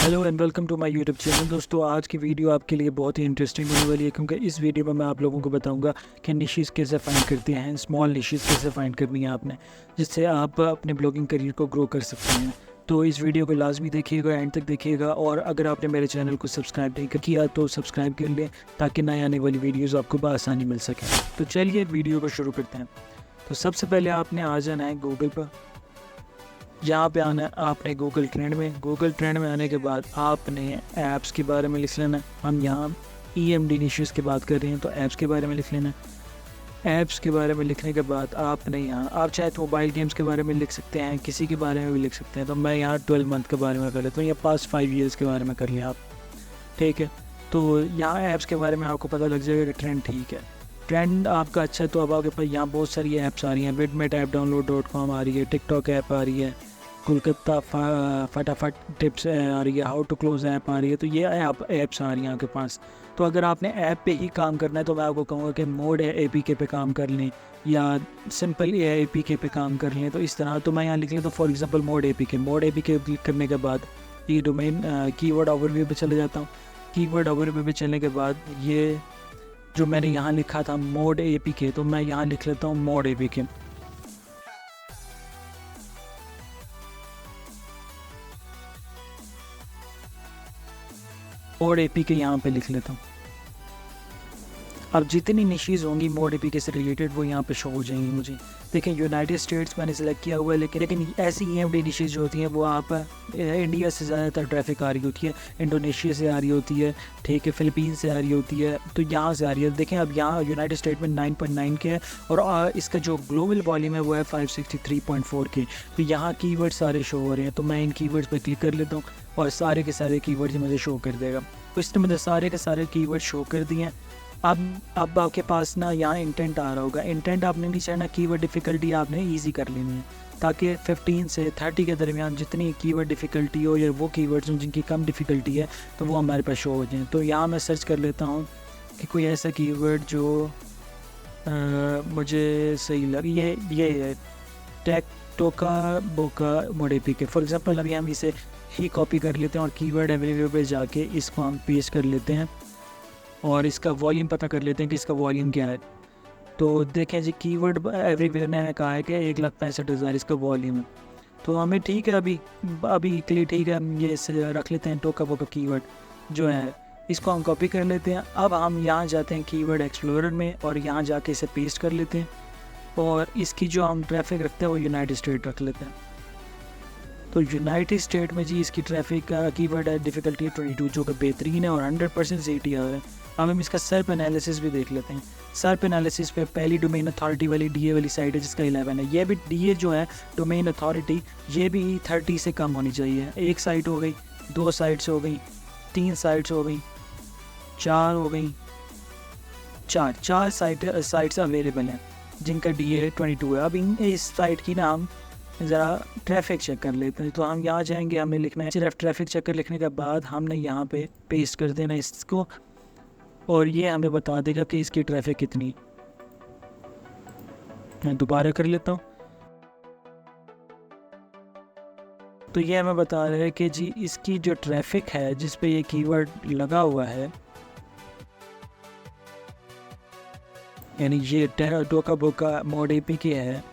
Hello and welcome to my YouTube channel. दोस्तों, आज की वीडियो आपके लिए बहुत ही इंटरेस्टिंग होने वाली है, क्योंकि इस वीडियो में मैं आप लोगों को बताऊंगा कि निशेस कैसे फाइंड करते हैं, स्मॉल निशेस कैसे फाइंड करनी है आपने, जिससे आप अपने ब्लॉगिंग करियर को ग्रो कर सकते हैं। तो इस वीडियो को लाजमी देखिएगा, एंड तक देखिएगा। और अगर आपने मेरे चैनल को सब्सक्राइब नहीं किया तो सब्सक्राइब कर लें, ताकि नए आने वाली वीडियोज़ आपको बआसानी मिल सकें। तो चलिए वीडियो को शुरू करते हैं। तो सबसे पहले आपने आ जाना है गूगल पर। यहाँ पे आना है आपने गूगल ट्रेंड में। गूगल ट्रेंड में आने के बाद आपने ऐप्स के बारे में लिख लेना है। हम यहाँ EMD निशेस की बात कर रहे हैं, तो ऐप्स के बारे में लिख लेना है। ऐप्स के बारे में लिखने के बाद आपने यहाँ, आप चाहे तो मोबाइल गेम्स के बारे में लिख सकते हैं, किसी के बारे में भी लिख सकते हैं। तो मैं यहाँ 12 मंथ के बारे में कर लेता हूँ, या पास्ट 5 ईयर्स के बारे में कर लिया आप, ठीक है। तो यहाँ ऐप्स के बारे में आपको पता लग जाएगा कि ट्रेंड ठीक है। ट्रेंड आपका अच्छा है तो अब आपके पास यहाँ बहुत सारी ऐप्स आ रही हैं। बिटमेट ऐप download.com आ रही है, टिकटॉक ऐप आ रही है, कोलकाता फटाफट टिप्स आ रही है, हाउ टू क्लोज ऐप आ रही है। तो ये ऐप्स आ रही हैं आपके पास। तो अगर आपने ऐप पे ही काम करना है तो मैं आपको कहूँगा कि मोड APK पे काम कर लें, या सिंपल APK पे काम कर लें। तो इस तरह तो मैं यहाँ लिख लेता हूँ for example mode APK click करने के बाद ये डोमेन कीवर्ड ओवरव्यू पे चले जाता हूँ। कीवर्ड ओवरव्यू पे चलने के बाद ये जो मैंने यहाँ लिखा था मोड APK, तो मैं यहाँ लिख लेता हूँ मोड APK। मोड APK यहाँ पे लिख लेता हूँ। अब जितनी निशेस होंगी मोड APK से रिलेटेड वो यहाँ पे शो हो जाएंगी मुझे। देखें, यूनाइटेड स्टेट्स मैंने सेलेक्ट किया हुआ है, लेकिन ऐसी EMD निशेस जो होती हैं वो आप इंडिया से ज़्यादातर ट्रैफिक आ रही होती है, इंडोनेशिया से आ रही होती है, ठीक है, फ़िलीपींस से आ रही होती है, तो यहाँ से आ रही है। देखें, अब यहाँ यूनाइटेड स्टेट में 9.9 के है, और इसका जो ग्लोबल वॉल्यूम है वो है 563.4 के। तो यहाँ कीवर्ड सारे शो हो रहे हैं, तो मैं इन कीवर्ड्स पर क्लिक कर लेता हूँ और सारे के सारे कीवर्ड्स मुझे शो कर देगा। तो इसने मुझे सारे के सारे कीवर्ड शो कर दिए हैं। अब आपके पास ना यहाँ इंटेंट आ रहा होगा। इंटेंट आपने नहीं चाहना, कीवर्ड डिफ़िकल्टी आपने इजी कर लेनी है, ताकि 15 से 30 के दरमियान जितनी कीवर्ड डिफ़िकल्टी हो, या वो कीवर्ड्स हों जिनकी कम डिफ़िकल्टी है, तो वो हमारे पास शो हो जाएँ। तो यहाँ मैं सर्च कर लेता हूँ कि कोई ऐसा कीवर्ड जो मुझे सही लगे। ये है टैक टोका बोका मोड APK फॉर एग्जांपल। अभी हम इसे ही कॉपी कर लेते हैं और कीवर्ड एवरीवेयर पे जाके इसको हम पेस्ट कर लेते हैं, और इसका वॉल्यूम पता कर लेते हैं कि इसका वॉल्यूम क्या है। तो देखें जी, कीवर्ड एवरीवेयर ने कहा है कि 1,65,000 इसका वॉल्यूम है। तो हमें ठीक है, अभी के लिए ठीक है, हम ये इसे रख लेते हैं टोका बोका कीवर्ड जो है, इसको हम कॉपी कर लेते हैं। अब हम यहाँ जाते हैं कीवर्ड एक्सप्लोरर में, और यहाँ जाके इसे पेस्ट कर लेते हैं, और इसकी जो हम ट्रैफिक रखते हैं वो यूनाइटेड स्टेट रख लेते हैं। तो यूनाइटेड स्टेट में जी इसकी ट्रैफिक कीवर्ड डिफ़िकल्टी 22, जो कि बेहतरीन है और 100% CTR है। अब हम इसका सर्प एनालिसिस भी देख लेते हैं। सर्प एनालिसिस पे पहली डोमेन अथॉरिटी वाली DA वाली साइट है, जिसका 11 है। ये भी DA जो है डोमेन अथॉरिटी, ये भी 30 से कम होनी चाहिए। एक साइट हो गई, 2 साइट्स हो गई, 3 साइट्स हो गई, 4 हो गई, 4 साइट्स अवेलेबल हैं जिनका DA 22 है। अब इस साइट की ना हम ज़रा ट्रैफिक चेक कर लेते हैं। तो हम यहाँ जाएंगे, हमें लिखना है सिर्फ ट्रैफिक चेक कर लिखने के बाद हमने यहाँ पे पेस्ट कर देना इसको, और ये हमें बता देगा कि इसकी ट्रैफिक कितनी। मैं दोबारा कर लेता हूँ। तो ये हमें बता रहा है कि जी इसकी जो ट्रैफिक है जिस पे ये कीवर्ड लगा हुआ है, यानी ये टोका बोका मोड APK है,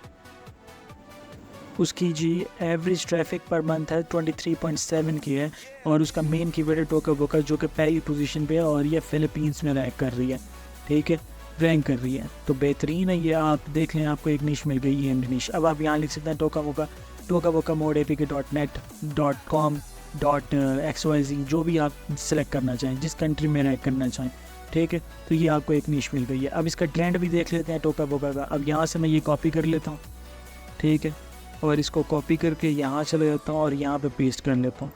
उसकी जी एवरेज ट्रैफिक पर मंथ है 23.7 की है, और उसका मेन कीवर्ड है टोका बोका, जो कि पहली पोजीशन पे है, और ये फ़िलीपींस में रैंक कर रही है, ठीक है, रैंक कर रही है। तो बेहतरीन है ये, आप देख लें, आपको एक निश मिल गई है निश। अब आप यहाँ लिख सकते हैं टोका बोका मोड APK.net.com.xyz, जो भी आप सेलेक्ट करना चाहें, जिस कंट्री में रैंक करना चाहें, ठीक है। तो ये आपको एक निश मिल गई है। अब इसका ट्रेंड भी देख लेते हैं टोका बोका का। अब यहाँ से मैं ये कॉपी कर लेता हूँ, ठीक है, और इसको कॉपी करके यहाँ चले जाता हूँ और यहाँ पे पेस्ट कर लेता हूँ।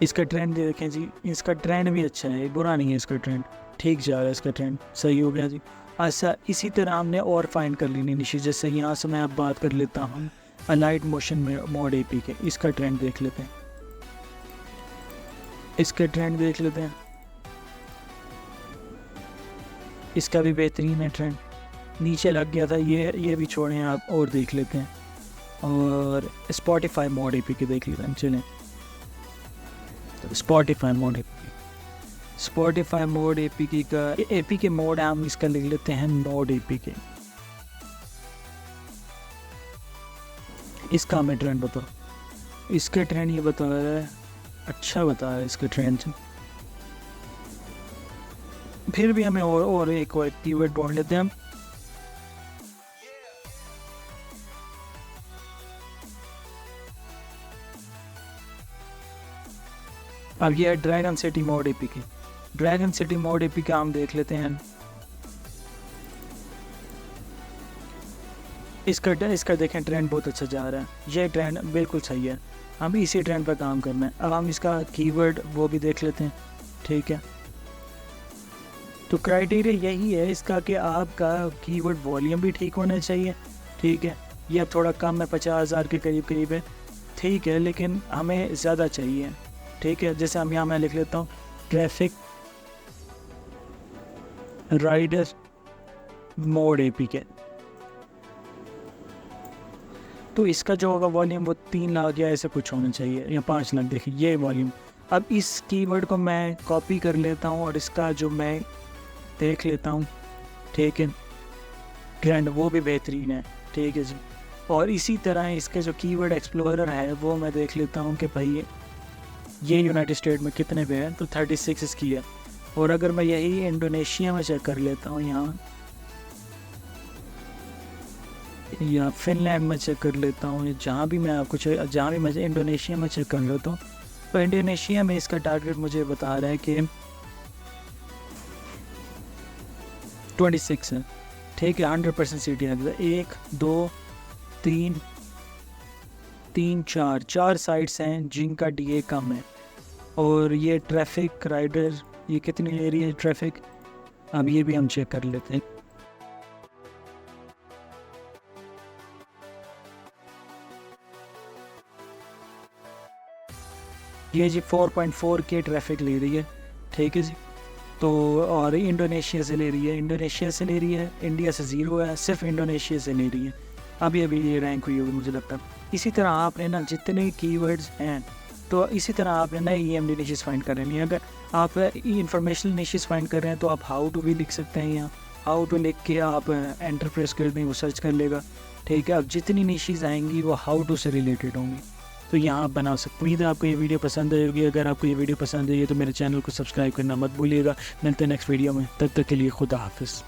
इसका ट्रेंड देखें जी, इसका ट्रेंड भी अच्छा है, बुरा नहीं है, इसका ट्रेंड ठीक जा रहा है, इसका ट्रेंड सही हो गया जी। अच्छा, इसी तरह हमने और फाइंड कर लेनी निशेस। जैसे यहाँ से मैं अब बात कर लेता हूँ अलाइड मोशन मोड APK, इसका ट्रेंड देख लेते हैं, इसका ट्रेंड देख लेते हैं, इसका भी बेहतरीन है ट्रेंड, नीचे लग गया था, ये भी छोड़ें आप, और देख लेते हैं। और स्पॉटिफाई मोड APK देख लेते हैं। चलें, Spotify mode APK। Spotify mode APK का APK मोड हम इसका लिख लेते हैं नोड APK। इसका हमें ट्रेंड बताओ, इसका ट्रेंड ये बता रहा है, अच्छा बता रहा है इसका ट्रेंड। फिर भी हमें और एक और कीवर्ड ढूंढ लेते हैं हम। अब ये है dragon city mode APK। Dragon city mode APK हम देख लेते हैं। इसका देखें ट्रेंड बहुत अच्छा जा रहा है, ये ट्रेंड बिल्कुल सही है, हम इसी ट्रेंड पर काम करना है। अब हम इसका कीवर्ड वो भी देख लेते हैं, ठीक है। तो क्राइटेरिया यही है इसका कि आपका कीवर्ड वॉल्यूम भी ठीक होना चाहिए, ठीक है। ये अब थोड़ा कम है, 50,000 के करीब है, ठीक है, लेकिन हमें ज़्यादा चाहिए, ठीक है। जैसे हम यहाँ मैं लिख लेता हूँ ट्रैफिक राइडर मोड APK। तो इसका जो होगा वॉल्यूम वो 3 लाख या ऐसे कुछ होना चाहिए, या 5 लाख। देखिए ये वॉल्यूम। अब इस कीवर्ड को मैं कॉपी कर लेता हूँ और इसका जो मैं देख लेता हूँ, ठीक है, ट्रेंड वो भी बेहतरीन है, ठीक है जी। और इसी तरह इसके जो कीवर्ड एक्सप्लोरर है वो मैं देख लेता हूँ कि भाई ये यूनाइटेड स्टेट में कितने पे है, तो 36 इसकी है। और अगर मैं यही इंडोनेशिया में चेक कर लेता हूँ यहाँ, या फिनलैंड में चेक कर लेता हूँ, जहाँ भी मैं इंडोनेशिया में चेक कर लेता हूँ, तो इंडोनेशिया में इसका टारगेट मुझे बता रहा है कि 26 है, ठीक है। 100% सिटी है। 1 2 3 4 साइट्स हैं जिनका DA कम है। और ये ट्रैफिक राइडर ये कितनी ले रही है ट्रैफिक, अब ये भी हम चेक कर लेते हैं। ये जी 4.4K ट्रैफिक ले रही है, ठीक है जी। तो और इंडोनेशिया से ले रही है, इंडिया से 0 है, सिर्फ इंडोनेशिया से ले रही है। अभी ये रैंक हुई होगी मुझे लगता है। इसी तरह आपने ना जितने कीवर्ड्स हैं, तो इसी तरह आपने ना EMD निशेस फाइंड कर रहे हैं। अगर आप इंफॉर्मेशनल निशेस फाइंड कर रहे हैं तो आप हाउ टू भी लिख सकते हैं, यहाँ हाउ टू लिख के आप एंटर प्रेस कर दें, वो सर्च कर लेगा, ठीक है। अब जितनी निशेस आएंगी वो हाउ टू से रिलेटेड होंगी, तो यहाँ आप बना सकते। उम्मीद है आपको ये वीडियो पसंद आएगी। अगर आपको ये वीडियो पसंद आई है तो मेरे चैनल को सब्सक्राइब करना मत भूलिएगा। मिलते हैं नेक्स्ट वीडियो में, तब तक के लिए खुदा हाफिज़।